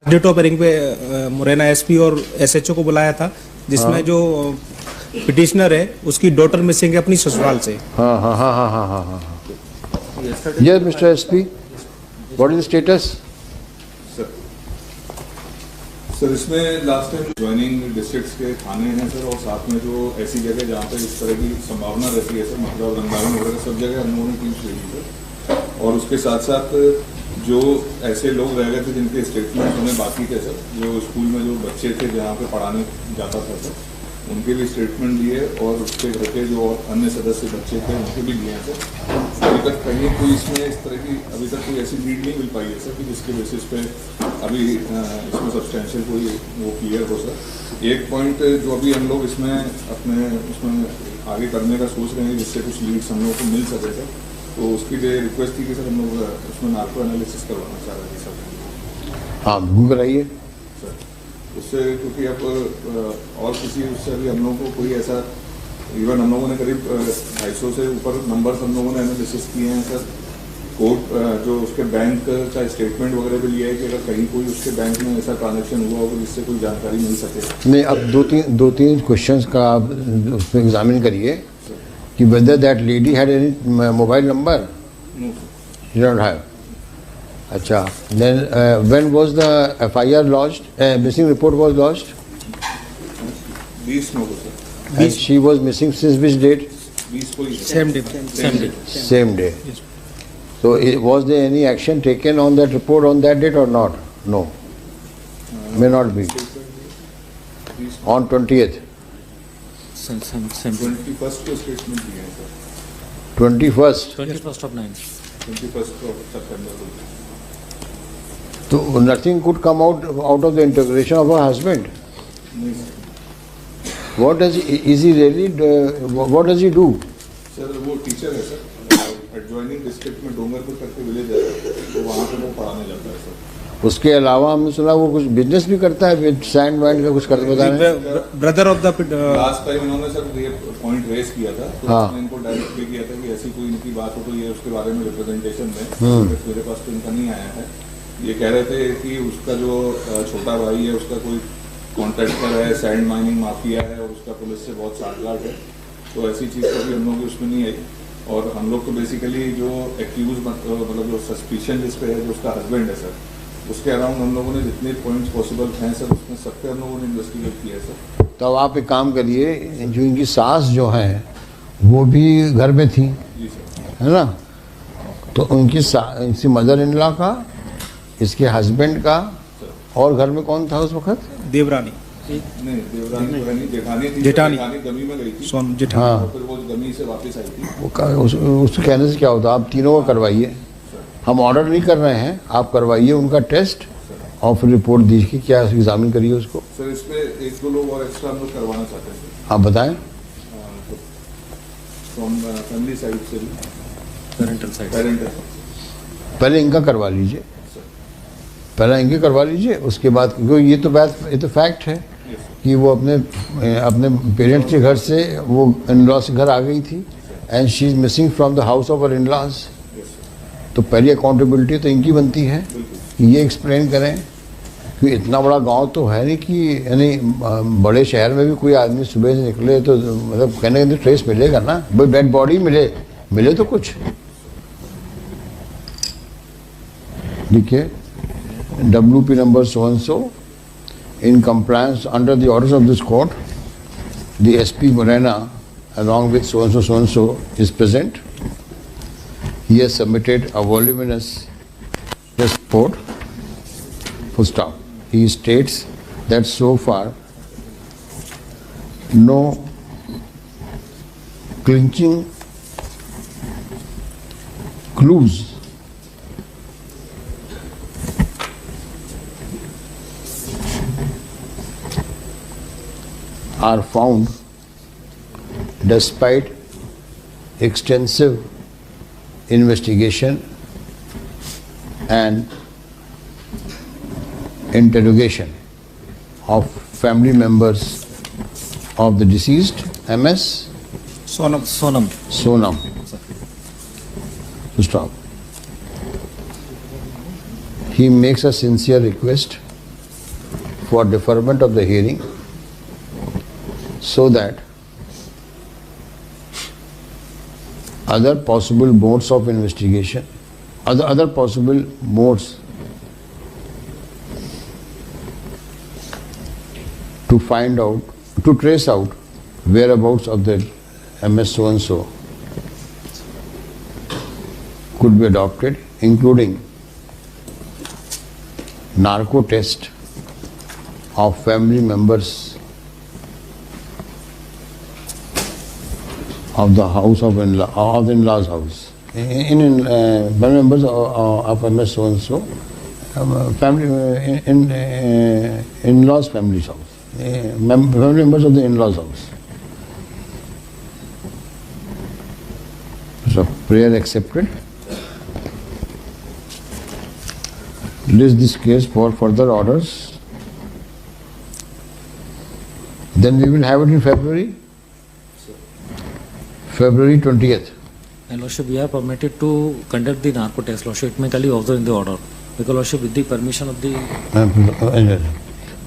Date of hearing पे Morena SP और SHO को बुलाया था, जिसमें जो पिटिशनर है उसकी डॉटर मिसिंग है अपनी ससुराल से। हाँ। Yes, Mr. SP, what is the status? Sir इसमें लास्ट टाइम ज्वाइनिंग डिस्ट्रिक्ट्स के थाने हैं सर, और साथ में जो ऐसी जगह जहाँ पे इस तरह की संभावना रहती है सर, मतलब रंगावन वगैरह सब जगह हम लोगों ने टीम्स भेजी सर। और उसके साथ साथ जो ऐसे लोग रह गए थे जिनके स्टेटमेंट होने बाकी थे सर, जो स्कूल में जो बच्चे थे जहाँ पे पढ़ाने जाता था सर, उनके भी स्टेटमेंट लिए, और उसके घर के जो अन्य सदस्य बच्चे थे उनके भी लिए हैं सर। अभी तक कहीं कोई इसमें इस तरह की अभी तक कोई ऐसी लीड नहीं मिल पाई है सर कि जिसके बेसिस पे अभी इसमें सब्सटेंशियल कोई वो क्लियर हो सर। एक पॉइंट जो अभी हम लोग इसमें अपने उसमें आगे करने का सोच रहे हैं जिससे कुछ लीड्स हम लोग को मिल सके सर, तो उसकी लिए रिक्वेस्ट थी कि सर हम लोग उसमें नार्को एनालिसिस करवाना चाह रहे थे सर। हाँ, बिल्कुल कराइए सर उससे, क्योंकि अब और किसी उससे अभी हम लोगों को कोई ऐसा, इवन हम लोगों ने करीब 250 से ऊपर नंबर्स हम लोगों ने एनालिसिस किए हैं सर। कोर्ट जो उसके बैंक का स्टेटमेंट वगैरह भी लिया है कि अगर कहीं कोई उसके बैंक में ऐसा ट्रांजैक्शन हुआ होगा जिससे कोई जानकारी मिल सके। नहीं, अब दो तीन क्वेश्चंस का आप उसमें एग्जामिन करिए कि whether that lady had any mobile number. You don't have. अच्छा, then when was the FIR launched, missing report was launched? 20 नौ को sir. And she was missing since which date? 20 को ही same day. Same day. So was there any action taken on that report on that date or not? No. May not be. On 20th. 21st को statement दिए हैं sir. 21st. 21st of 9. 21st को सितंबर को। So nothing could come out of the interrogation of her husband. नहीं sir. What does is he really? What does he do? Sir वो teacher है sir, adjoining district में डोंगरपुर करके village है, तो वहाँ पे वो पढ़ाने जाता है सर। उसके अलावा हमने सुना वो कुछ बिजनेस भी करता है, सैंड वैंड का कुछ करते बता रहे हैं। Brother of the last time इन्होंने सर ये पॉइंट रेस किया था, तो हाँ। मैंने इनको डायरेक्ट भी किया था कि ऐसी कोई इनकी बात हो तो ये उसके बारे में रिप्रेजेंटेशन में, मेरे पास तो इनका नहीं आया है। ये कह रहे थे कि उसका जो छोटा भाई है उसका कोई कॉन्ट्रैक्टर है, सैंड माइनिंग माफिया है, और उसका पुलिस से बहुत साठगांठ है, तो ऐसी चीज़ कभी हम लोग की उसमें नहीं आई। और हम लोग तो बेसिकली जो एक्यूज मतलब जो सस्पिशन जिस पे है, जो उसका हस्बैंड है सर, उसके अराउंड हम लोगों ने जितने पॉइंट्स पॉसिबल हैं सर, उसमें सब पे हम लोगों ने इन्वेस्टिगेट किया है सर। तो अब आप एक काम करिए, जो इनकी सास जो है वो भी घर में थी, जी सर। है ना, तो इनकी मदर इन लॉ का, इसके हस्बैंड का, और घर में कौन था उस वक्त? देवरानी। नहीं, देवरानी तो नहीं, जेठानी थी। जेठानी। गमी में गई थी। सोन जेठानी। हाँ, और फिर वो गमी से वापस आई थी। उसके कहने से क्या होता, आप तीनों का करवाइए, हम ऑर्डर नहीं कर रहे हैं, आप करवाइए उनका टेस्ट और फिर रिपोर्ट दीजिए, क्या एग्जामिन करिए उसको। सर इसमें एक दो लोग और एक्स्ट्रा हम लोग करवाना चाहते हैं। आप बताएं। फ्रॉम फैमिली साइड से भी, Parental side. पेरेंटल। पहले इनका करवा लीजिए, पहले इनके करवा लीजिए, उसके बाद, क्योंकि ये तो फैक्ट है कि वो अपने पेरेंट्स के घर से वो इन लॉ से घर आ गई थी, and she is missing from the house of our in laws. तो पहली अकाउंटेबिलिटी तो इनकी बनती है कि ये एक्सप्लेन करें, कि इतना बड़ा गांव तो है नहीं कि यानी बड़े शहर में भी कोई आदमी सुबह से निकले तो मतलब कहने के ट्रेस मिलेगा ना, भाई डेड बॉडी मिले तो कुछ। देखिए, WP number so and so, in compliance under the orders of this court, the SP Morena along with so and so is present. He has submitted a voluminous report. Full stop. He states that so far no clinching clues are found despite extensive investigation and interrogation of family members of the deceased MS Sonam. To stop. He makes a sincere request for deferment of the hearing so that other possible modes of investigation, other possible modes to find out, to trace out whereabouts of the MS so and so could be adopted, including narco test of family members of the house of in-laws house. Family members of MS so and so, family in-laws family's house, family members of the in-laws house. So prayer accepted. List this case for further orders. Then we will have it in February 20th. And Lordship, we are permitted to conduct the narco test, Lordship. It may call you also in the order. Because Lordship, with the permission of the...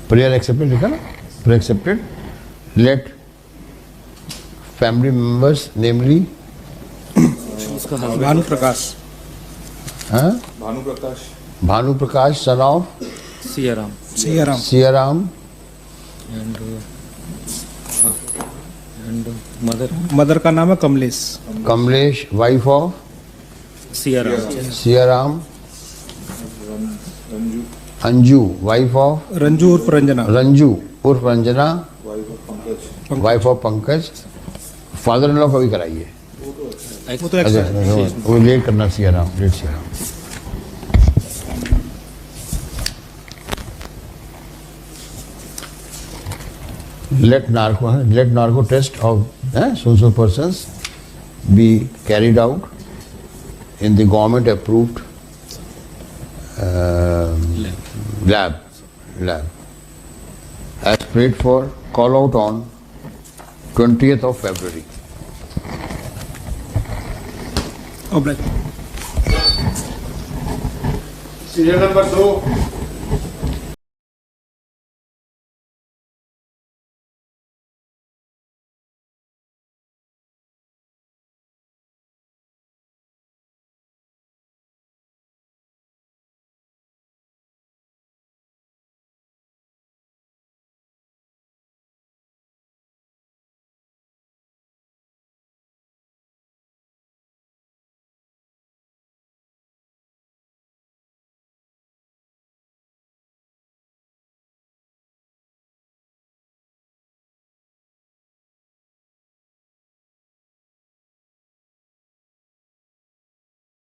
Prayer accepted, लिखा ना? Prayer accepted. Let family members, namely उसका husband, Bhanu Prakash, Bhanu Prakash, son of Siyaram. Siyaram, And mother, mother का नाम है Kamlesh, Kamlesh, wife of Siyaram. Siyaram, Anju, wife of Ranju उर्फ Ranjana, Ranju, urf Ranjana, wife of Pankaj. Father in law का भी कराइए. वो तो अच्छा, वो लेट करना Siyaram, late Siyaram. Let narco test of so persons be carried out in the government approved lab as prayed for. Call out on 20th of February. Oblique. Serial number 2